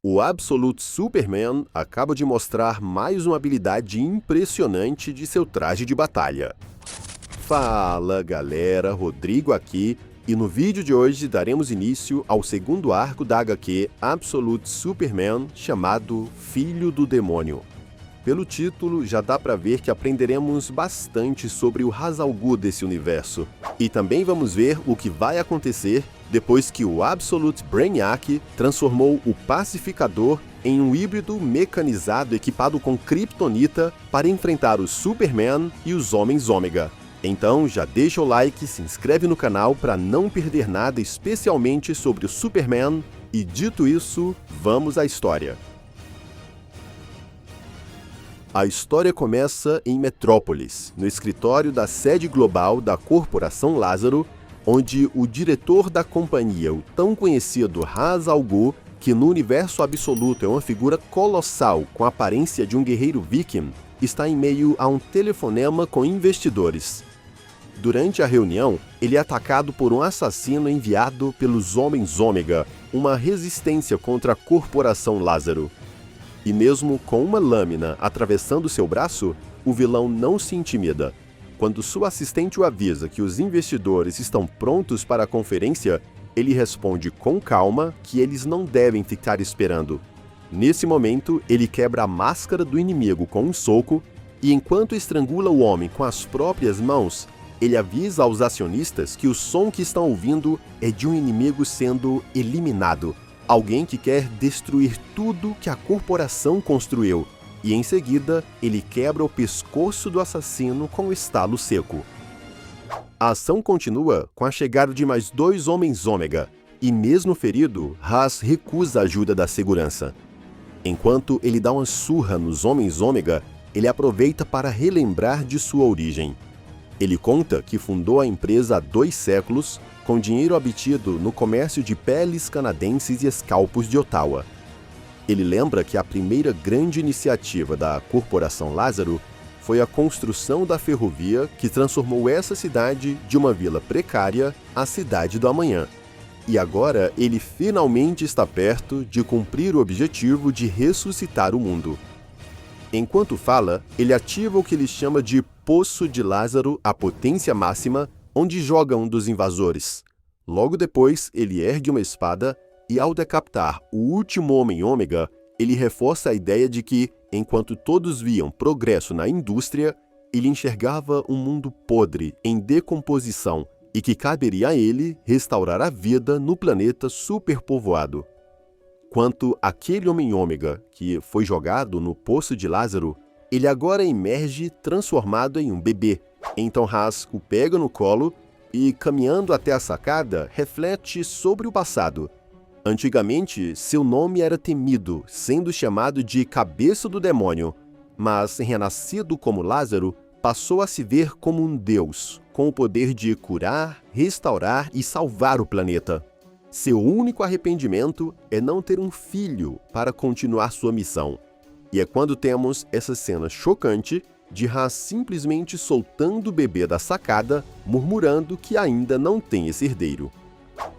O Absolute Superman acaba de mostrar mais uma habilidade impressionante de seu traje de batalha. Fala galera, Rodrigo aqui, e no vídeo de hoje daremos início ao segundo arco da HQ Absolute Superman, chamado Filho do Demônio. Pelo título, já dá pra ver que aprenderemos bastante sobre o Ra's al Ghul desse universo. E também vamos ver o que vai acontecer depois que o Absolute Brainiac transformou o Pacificador em um híbrido mecanizado equipado com Kryptonita para enfrentar o Superman e os Homens Ômega. Então já deixa o like, se inscreve no canal para não perder nada, especialmente sobre o Superman, e dito isso, vamos à história. A história começa em Metrópolis, no escritório da sede global da Corporação Lázaro, onde o diretor da companhia, o tão conhecido Ra's al Ghul, que no universo absoluto é uma figura colossal com a aparência de um guerreiro viking, está em meio a um telefonema com investidores. Durante a reunião, ele é atacado por um assassino enviado pelos Homens Ômega, uma resistência contra a Corporação Lázaro. E mesmo com uma lâmina atravessando seu braço, o vilão não se intimida. Quando sua assistente o avisa que os investidores estão prontos para a conferência, ele responde com calma que eles não devem ficar esperando. Nesse momento, ele quebra a máscara do inimigo com um soco e, enquanto estrangula o homem com as próprias mãos, ele avisa aos acionistas que o som que estão ouvindo é de um inimigo sendo eliminado. Alguém que quer destruir tudo que a corporação construiu, e em seguida ele quebra o pescoço do assassino com um estalo seco. A ação continua com a chegada de mais 2 Homens Ômega, e mesmo ferido, Ra's recusa a ajuda da segurança. Enquanto ele dá uma surra nos Homens Ômega, ele aproveita para relembrar de sua origem. Ele conta que fundou a empresa há 2 séculos, com dinheiro obtido no comércio de peles canadenses e escalpos de Ottawa. Ele lembra que a primeira grande iniciativa da Corporação Lázaro foi a construção da ferrovia que transformou essa cidade de uma vila precária à cidade do amanhã. E agora ele finalmente está perto de cumprir o objetivo de ressuscitar o mundo. Enquanto fala, ele ativa o que ele chama de Poço de Lázaro, a potência máxima, onde joga um dos invasores. Logo depois, ele ergue uma espada e, ao decapitar o último Homem Ômega, ele reforça a ideia de que, enquanto todos viam progresso na indústria, ele enxergava um mundo podre, em decomposição, e que caberia a ele restaurar a vida no planeta superpovoado. Quanto àquele Homem Ômega que foi jogado no Poço de Lázaro, ele agora emerge transformado em um bebê. Então Ra's o pega no colo e, caminhando até a sacada, reflete sobre o passado. Antigamente, seu nome era temido, sendo chamado de Cabeça do Demônio, mas, renascido como Lázaro, passou a se ver como um deus, com o poder de curar, restaurar e salvar o planeta. Seu único arrependimento é não ter um filho para continuar sua missão. E é quando temos essa cena chocante de Ra's simplesmente soltando o bebê da sacada, murmurando que ainda não tem esse herdeiro.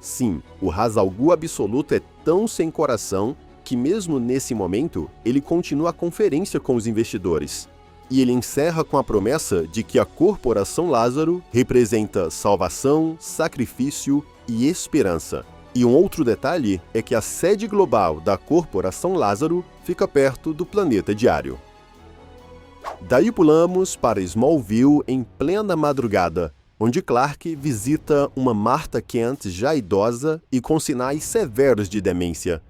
Sim, o Ra's al Ghul absoluto é tão sem coração que mesmo nesse momento ele continua a conferência com os investidores. E ele encerra com a promessa de que a Corporação Lázaro representa salvação, sacrifício e esperança. E um outro detalhe é que a sede global da Corporação Lázaro fica perto do planeta Diário. Daí pulamos para Smallville em plena madrugada, onde Clark visita uma Martha Kent já idosa e com sinais severos de demência.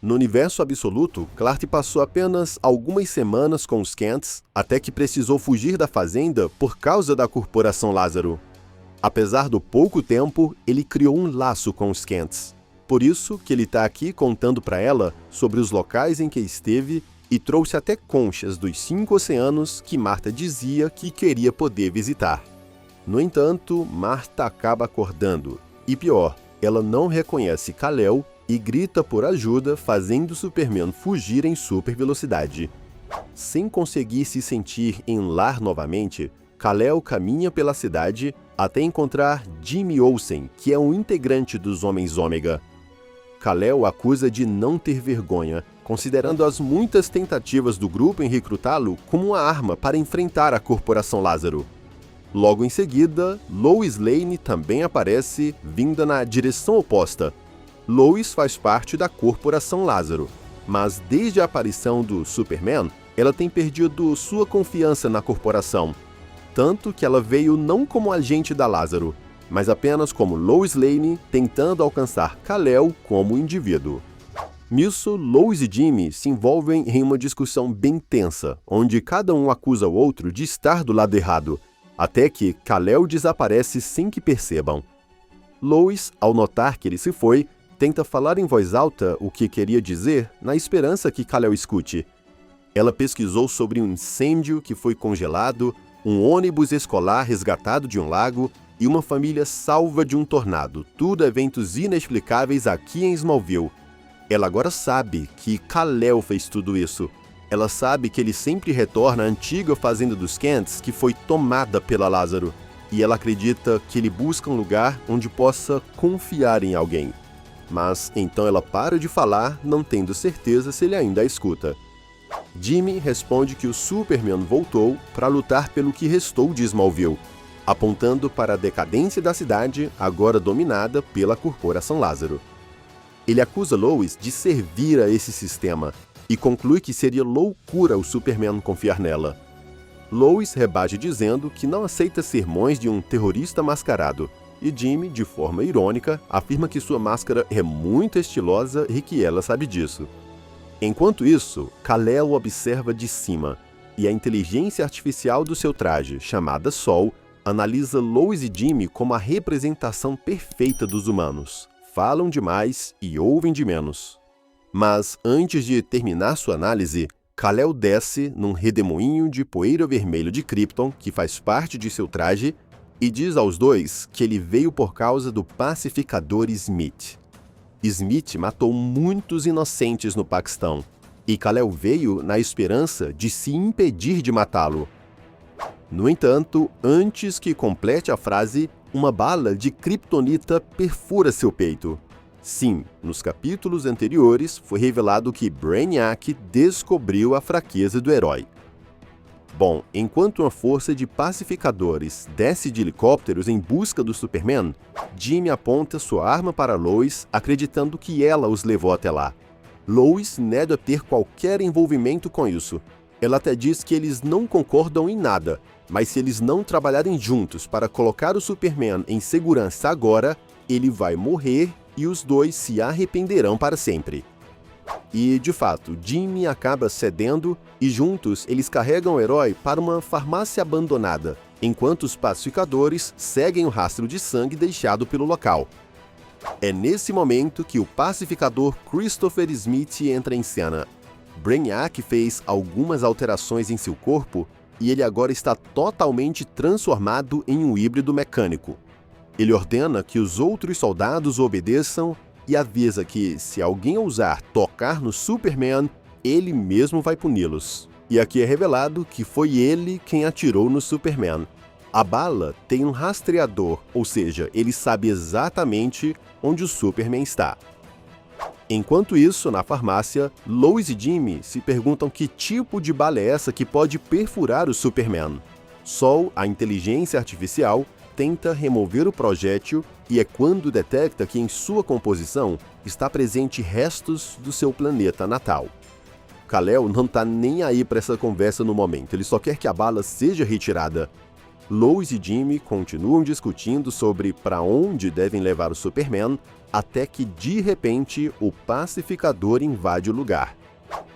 No universo absoluto, Clark passou apenas algumas semanas com os Kents, até que precisou fugir da fazenda por causa da Corporação Lázaro. Apesar do pouco tempo, ele criou um laço com os Kents. Por isso que ele está aqui contando para ela sobre os locais em que esteve e trouxe até conchas dos 5 oceanos que Martha dizia que queria poder visitar. No entanto, Martha acaba acordando. E pior, ela não reconhece Kal-El e grita por ajuda, fazendo Superman fugir em super velocidade. Sem conseguir se sentir em lar novamente, Kal-El caminha pela cidade até encontrar Jimmy Olsen, que é um integrante dos Homens Ômega. Kal-El o acusa de não ter vergonha, considerando as muitas tentativas do grupo em recrutá-lo como uma arma para enfrentar a Corporação Lázaro. Logo em seguida, Lois Lane também aparece, vinda na direção oposta. Lois faz parte da Corporação Lázaro, mas desde a aparição do Superman, ela tem perdido sua confiança na corporação, tanto que ela veio não como agente da Lázaro, mas apenas como Lois Lane tentando alcançar Kal-El como indivíduo. Nisso, Lois e Jimmy se envolvem em uma discussão bem tensa, onde cada um acusa o outro de estar do lado errado, até que Kal-El desaparece sem que percebam. Lois, ao notar que ele se foi, tenta falar em voz alta o que queria dizer na esperança que Kal-El escute. Ela pesquisou sobre um incêndio que foi congelado, um ônibus escolar resgatado de um lago e uma família salva de um tornado, tudo eventos inexplicáveis aqui em Smallville. Ela agora sabe que Kal-El fez tudo isso. Ela sabe que ele sempre retorna à antiga fazenda dos Kents que foi tomada pela Lázaro. E ela acredita que ele busca um lugar onde possa confiar em alguém. Mas então ela para de falar, não tendo certeza se ele ainda a escuta. Jimmy responde que o Superman voltou para lutar pelo que restou de Smallville, apontando para a decadência da cidade, agora dominada pela Corporação Lázaro. Ele acusa Lois de servir a esse sistema e conclui que seria loucura o Superman confiar nela. Lois rebate dizendo que não aceita sermões de um terrorista mascarado, e Jimmy, de forma irônica, afirma que sua máscara é muito estilosa e que ela sabe disso. Enquanto isso, Kal-El observa de cima, e a inteligência artificial do seu traje, chamada Sol, analisa Lois e Jimmy como a representação perfeita dos humanos. Falam demais e ouvem de menos. Mas, antes de terminar sua análise, Kal-El desce num redemoinho de poeira vermelho de Krypton, que faz parte de seu traje, e diz aos dois que ele veio por causa do pacificador Smith. Smith matou muitos inocentes no Paquistão, e Kal-El veio na esperança de se impedir de matá-lo. No entanto, antes que complete a frase, uma bala de kryptonita perfura seu peito. Sim, nos capítulos anteriores foi revelado que Brainiac descobriu a fraqueza do herói. Bom, enquanto uma força de pacificadores desce de helicópteros em busca do Superman, Jimmy aponta sua arma para Lois, acreditando que ela os levou até lá. Lois nega ter qualquer envolvimento com isso. Ela até diz que eles não concordam em nada, mas se eles não trabalharem juntos para colocar o Superman em segurança agora, ele vai morrer e os dois se arrependerão para sempre. E, de fato, Jimmy acaba cedendo e juntos eles carregam o herói para uma farmácia abandonada, enquanto os pacificadores seguem o rastro de sangue deixado pelo local. É nesse momento que o pacificador Christopher Smith entra em cena. Brainiac fez algumas alterações em seu corpo e ele agora está totalmente transformado em um híbrido mecânico. Ele ordena que os outros soldados obedeçam e avisa que, se alguém ousar tocar no Superman, ele mesmo vai puni-los. E aqui é revelado que foi ele quem atirou no Superman. A bala tem um rastreador, ou seja, ele sabe exatamente onde o Superman está. Enquanto isso, na farmácia, Lois e Jimmy se perguntam que tipo de bala é essa que pode perfurar o Superman. Sol, a inteligência artificial, tenta remover o projétil e é quando detecta que em sua composição está presente restos do seu planeta natal. Kal-El não está nem aí para essa conversa no momento, ele só quer que a bala seja retirada. Lois e Jimmy continuam discutindo sobre para onde devem levar o Superman, até que, de repente, o pacificador invade o lugar.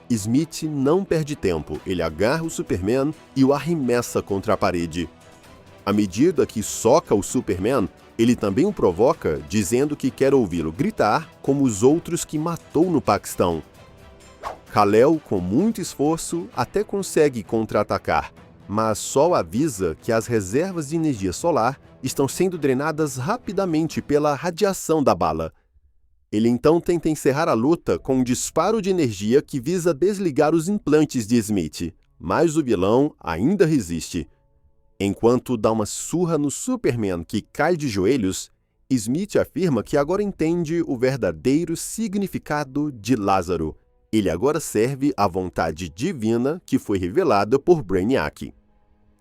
Smith não perde tempo, ele agarra o Superman e o arremessa contra a parede. À medida que soca o Superman, ele também o provoca, dizendo que quer ouvi-lo gritar como os outros que matou no Paquistão. Kal-El, com muito esforço, até consegue contra-atacar, mas Sol avisa que as reservas de energia solar estão sendo drenadas rapidamente pela radiação da bala. Ele então tenta encerrar a luta com um disparo de energia que visa desligar os implantes de Smith, mas o vilão ainda resiste. Enquanto dá uma surra no Superman que cai de joelhos, Smith afirma que agora entende o verdadeiro significado de Lázaro. Ele agora serve à vontade divina que foi revelada por Brainiac.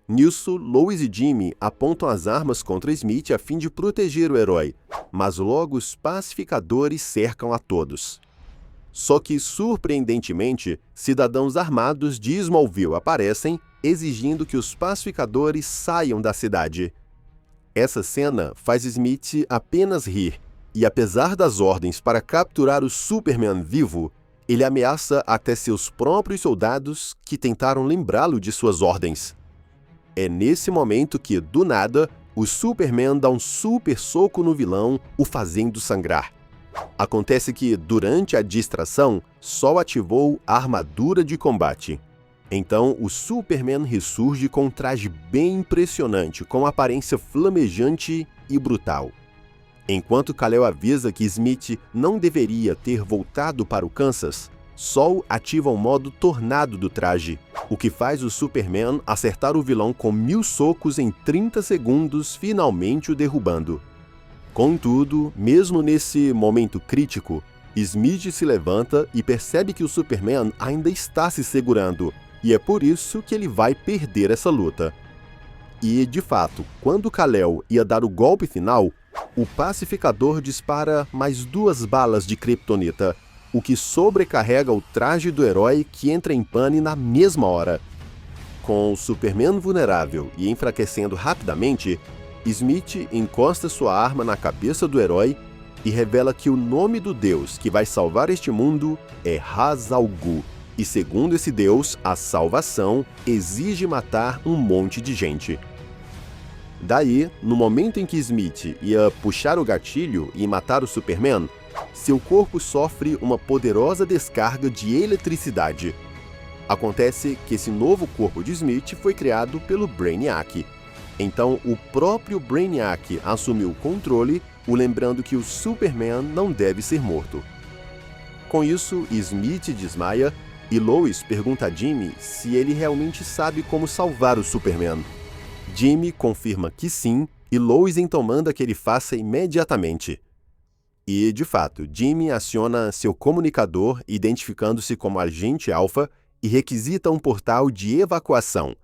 Nisso, Lois e Jimmy apontam as armas contra Smith a fim de proteger o herói, mas logo os pacificadores cercam a todos. Só que, surpreendentemente, cidadãos armados de Smallville aparecem, exigindo que os pacificadores saiam da cidade. Essa cena faz Smith apenas rir, e apesar das ordens para capturar o Superman vivo, ele ameaça até seus próprios soldados que tentaram lembrá-lo de suas ordens. É nesse momento que, do nada, o Superman dá um super soco no vilão, o fazendo sangrar. Acontece que, durante a distração, Sol ativou a armadura de combate. Então, o Superman ressurge com um traje bem impressionante, com aparência flamejante e brutal. Enquanto Kal-El avisa que Smith não deveria ter voltado para o Kansas, Sol ativa o modo tornado do traje, o que faz o Superman acertar o vilão com 1000 socos em 30 segundos, finalmente o derrubando. Contudo, mesmo nesse momento crítico, Smith se levanta e percebe que o Superman ainda está se segurando, e é por isso que ele vai perder essa luta. E, de fato, quando Kal-El ia dar o golpe final, o pacificador dispara mais 2 balas de kryptonita, o que sobrecarrega o traje do herói que entra em pane na mesma hora. Com o Superman vulnerável e enfraquecendo rapidamente, Smith encosta sua arma na cabeça do herói e revela que o nome do deus que vai salvar este mundo é Ra's al Ghul, e segundo esse deus, a salvação exige matar um monte de gente. Daí, no momento em que Smith ia puxar o gatilho e matar o Superman, seu corpo sofre uma poderosa descarga de eletricidade. Acontece que esse novo corpo de Smith foi criado pelo Brainiac. Então, o próprio Brainiac assumiu o controle, o lembrando que o Superman não deve ser morto. Com isso, Smith desmaia e Lois pergunta a Jimmy se ele realmente sabe como salvar o Superman. Jimmy confirma que sim, e Lois então manda que ele faça imediatamente. E, de fato, Jimmy aciona seu comunicador, identificando-se como agente alfa, e requisita um portal de evacuação.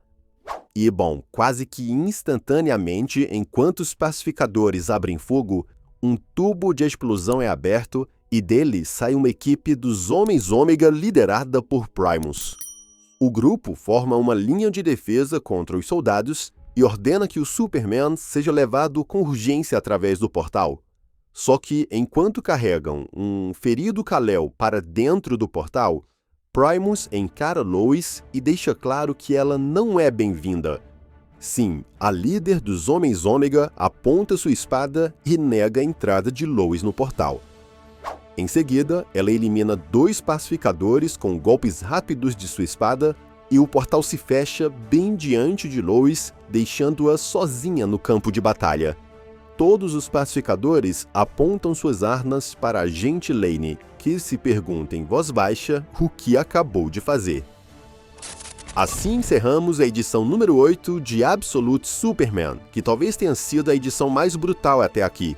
E, bom, quase que instantaneamente, enquanto os pacificadores abrem fogo, um tubo de explosão é aberto e dele sai uma equipe dos Homens Ômega liderada por Primus. O grupo forma uma linha de defesa contra os soldados e ordena que o Superman seja levado com urgência através do portal. Só que, enquanto carregam um ferido Kal-El para dentro do portal, Primus encara Lois e deixa claro que ela não é bem-vinda. Sim, a líder dos Homens Ômega aponta sua espada e nega a entrada de Lois no portal. Em seguida, ela elimina 2 pacificadores com golpes rápidos de sua espada e o portal se fecha bem diante de Lois, deixando-a sozinha no campo de batalha. Todos os pacificadores apontam suas armas para a agente Lane, que se pergunta em voz baixa o que acabou de fazer. Assim encerramos a edição número 8 de Absolute Superman, que talvez tenha sido a edição mais brutal até aqui.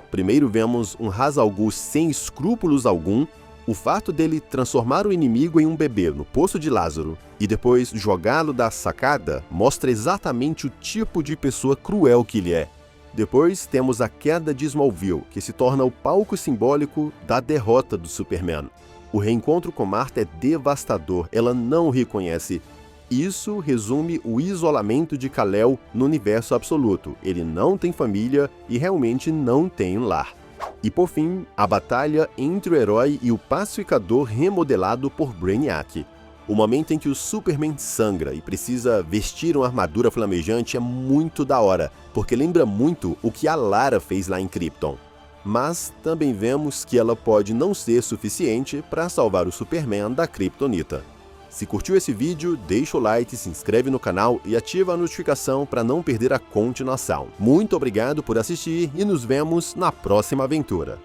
Primeiro vemos um Ra's al Ghul sem escrúpulos algum, o fato dele transformar o inimigo em um bebê no Poço de Lázaro e depois jogá-lo da sacada mostra exatamente o tipo de pessoa cruel que ele é. Depois temos a queda de Smallville, que se torna o palco simbólico da derrota do Superman. O reencontro com Martha é devastador, ela não o reconhece. Isso resume o isolamento de Kal-El no universo absoluto. Ele não tem família e realmente não tem um lar. E por fim, a batalha entre o herói e o pacificador remodelado por Brainiac. O momento em que o Superman sangra e precisa vestir uma armadura flamejante é muito da hora, porque lembra muito o que a Lara fez lá em Krypton. Mas também vemos que ela pode não ser suficiente para salvar o Superman da Kryptonita. Se curtiu esse vídeo, deixa o like, se inscreve no canal e ativa a notificação para não perder a continuação. Muito obrigado por assistir e nos vemos na próxima aventura.